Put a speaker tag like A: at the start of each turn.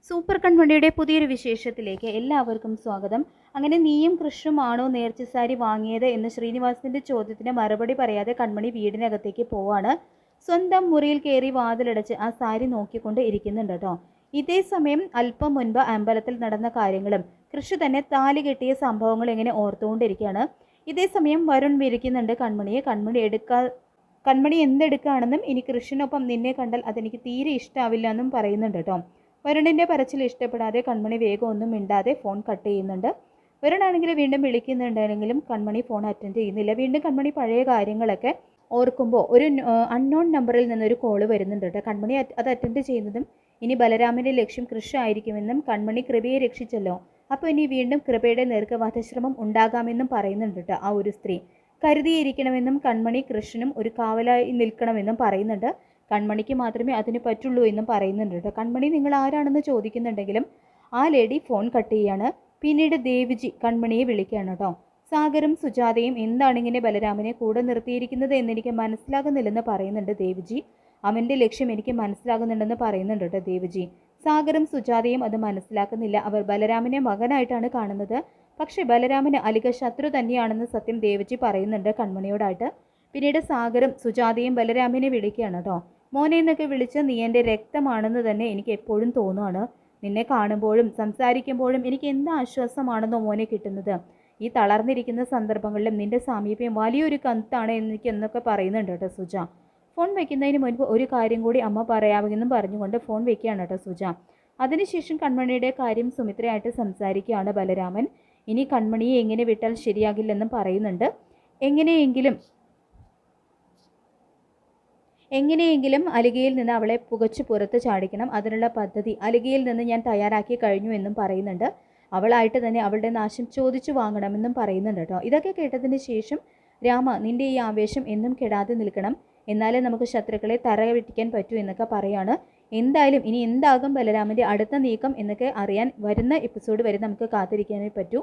A: Super കൺമണിയുടെ പുതിയൊരു വിശേഷത്തിലേക്ക് എല്ലാവർക്കും സ്വാഗതം. അങ്ങനെ നീയും കൃഷുമാണോ നേർച്ചസാരി വാങ്ങിയത് എന്ന ശ്രീനിവാസന്റെ ചോദ്യത്തിന് മറുപടി പറയാതെ കൺമണി വീടിനകത്തേക്ക് പോവാണ്. സ്വന്തം മുറിയിൽ കയറി വാതിലടച്ച് ആ സാരി നോക്കിക്കൊണ്ട് ഇരിക്കുന്നുണ്ട് കേട്ടോ. ഇതേ സമയം അല്പം മുൻപ് അമ്പലത്തിൽ നടന്ന കാര്യങ്ങളും കൃഷി തന്നെ താലി കെട്ടിയ സംഭവങ്ങൾ ഇങ്ങനെ ഓർത്തുകൊണ്ടിരിക്കുകയാണ്. ഇതേ സമയം വരുൺ വിരിക്കുന്നുണ്ട് കൺമണിയെ. കൺമണി എന്തെടുക്കുകയാണെന്നും ഇനി കൃഷിനൊപ്പം നിന്നെ കണ്ടാൽ അതെനിക്ക് തീരെ ഇഷ്ടാവില്ല എന്നും പറയുന്നുണ്ട് കേട്ടോ. വരുണിൻ്റെ പറച്ചിൽ ഇഷ്ടപ്പെടാതെ കൺമണി വേഗം ഒന്നും മിണ്ടാതെ ഫോൺ കട്ട് ചെയ്യുന്നുണ്ട്. വരുണാണെങ്കിൽ വീണ്ടും വിളിക്കുന്നുണ്ടെങ്കിലും കൺമണി ഫോൺ അറ്റൻഡ് ചെയ്യുന്നില്ല. വീണ്ടും കൺമണി പഴയ കാര്യങ്ങളൊക്കെ ഓർക്കുമ്പോൾ ഒരു അൺനോൺ നമ്പറിൽ നിന്നൊരു കോള് വരുന്നുണ്ട് കേട്ടോ. കൺമണി അത് അറ്റൻഡ് ചെയ്യുന്നതും ഇനി ബലരാമൻ്റെ ലക്ഷ്യം കൃഷി ആയിരിക്കുമെന്നും കൺമണി കൃപയെ രക്ഷിച്ചല്ലോ, അപ്പോൾ ഇനി വീണ്ടും കൃപയുടെ നേർക്ക് വധശ്രമം ഉണ്ടാകാമെന്നും പറയുന്നുണ്ട് കേട്ടോ. ആ ഒരു സ്ത്രീ കരുതിയിരിക്കണമെന്നും കൺമണി കൃഷ്ണനും ഒരു കാവലായി നിൽക്കണമെന്നും പറയുന്നുണ്ട്. കൺമണിക്ക് മാത്രമേ അതിന് പറ്റുള്ളൂ എന്നും പറയുന്നുണ്ട് കേട്ടോ. കൺമണി നിങ്ങൾ ആരാണെന്ന് ചോദിക്കുന്നുണ്ടെങ്കിലും ആ ലേഡി ഫോൺ കട്ട് ചെയ്യാണ്. പിന്നീട് ദേവിജി കൺമണിയെ വിളിക്കുകയാണ് കേട്ടോ. സാഗറും സുജാതയും എന്താണ് ഇങ്ങനെ ബലരാമനെ കൂടെ നിർത്തിയിരിക്കുന്നത് എന്നെനിക്ക് മനസ്സിലാകുന്നില്ലെന്ന് പറയുന്നുണ്ട് ദേവിജി. അവൻ്റെ ലക്ഷ്യം എനിക്ക് മനസ്സിലാകുന്നുണ്ടെന്ന് പറയുന്നുണ്ട് കേട്ടോ ദേവിജി. സാഗറും സുജാതയും അത് മനസ്സിലാക്കുന്നില്ല. അവർ ബലരാമനെ മകനായിട്ടാണ് കാണുന്നത്. പക്ഷേ ബലരാമന് അലിക ശത്രു തന്നെയാണെന്ന് സത്യം ദേവിജി പറയുന്നുണ്ട് കൺമണിയോടായിട്ട്. പിന്നീട് സാഗറും സുജാതയും ബലരാമനെ വിളിക്കുകയാണ് കേട്ടോ. മോനെ എന്നൊക്കെ വിളിച്ച് നീ എൻ്റെ രക്തമാണെന്ന് തന്നെ എനിക്ക് എപ്പോഴും തോന്നുവാണ്. നിന്നെ കാണുമ്പോഴും സംസാരിക്കുമ്പോഴും എനിക്ക് എന്ത് ആശ്വാസമാണെന്നോ മോനെ കിട്ടുന്നത്. ഈ തളർന്നിരിക്കുന്ന സന്ദർഭങ്ങളിലും നിന്റെ സാമീപ്യം വലിയൊരു കത്താണ് എന്നൊക്കെ പറയുന്നുണ്ട് കേട്ടോ സുജ. ഫോൺ വയ്ക്കുന്നതിന് മുൻപ് ഒരു കാര്യം കൂടി അമ്മ പറയാമെന്നും പറഞ്ഞുകൊണ്ട് ഫോൺ വയ്ക്കുകയാണ് കേട്ടോ സുജ. അതിനുശേഷം കൺമണിയുടെ കാര്യം സുമിത്രയായിട്ട് സംസാരിക്കുകയാണ് ബലരാമൻ. ഇനി കൺമണിയെ എങ്ങനെ വിട്ടാൽ ശരിയാകില്ലെന്നും പറയുന്നുണ്ട്. എങ്ങനെയെങ്കിലും അലികയിൽ നിന്ന് അവളെ പുകച്ചു പുറത്ത് ചാടിക്കണം. അതിനുള്ള പദ്ധതി അലികയിൽ നിന്ന് ഞാൻ തയ്യാറാക്കി കഴിഞ്ഞു എന്നും പറയുന്നുണ്ട്. അവളായിട്ട് തന്നെ അവളുടെ നാശം ചോദിച്ചു വാങ്ങണമെന്നും പറയുന്നുണ്ട് കേട്ടോ. ഇതൊക്കെ കേട്ടതിന് ശേഷം രാമ, നിന്റെ ഈ ആവേശം എന്നും കെടാതെ നിൽക്കണം, എന്നാലേ നമുക്ക് ശത്രുക്കളെ തറവിട്ടിക്കാൻ പറ്റൂ എന്നൊക്കെ പറയാണ്. എന്തായാലും ഇനി എന്താകും ബലരാമൻ്റെ അടുത്ത നീക്കം എന്നൊക്കെ അറിയാൻ വരുന്ന എപ്പിസോഡ് വരെ നമുക്ക് കാത്തിരിക്കാനേ പറ്റൂ.